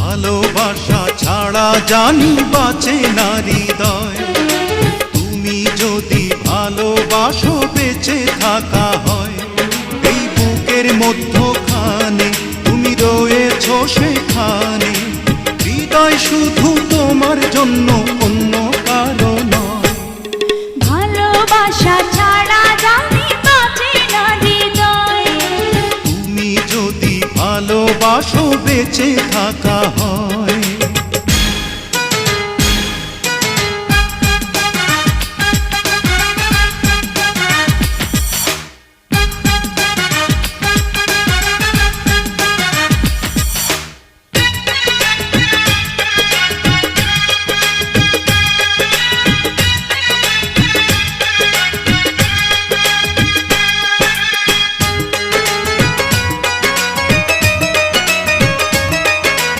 ভালোবাসা ছাড়া জানি বাঁচে না হৃদয়। তুমি যদি ভালোবাসো বেঁচে থাকা হয়। এই বুকের মধ্যখানে তুমি রয়েছো সেখানে, হৃদয় শুধু তোমার জন্য, অন্য কারো নয়। ভালোবাসা ছাড়া জানি বাঁচে না হৃদয়। তুমি যদি ভালোবাসো বেঁচে থাকা হয়।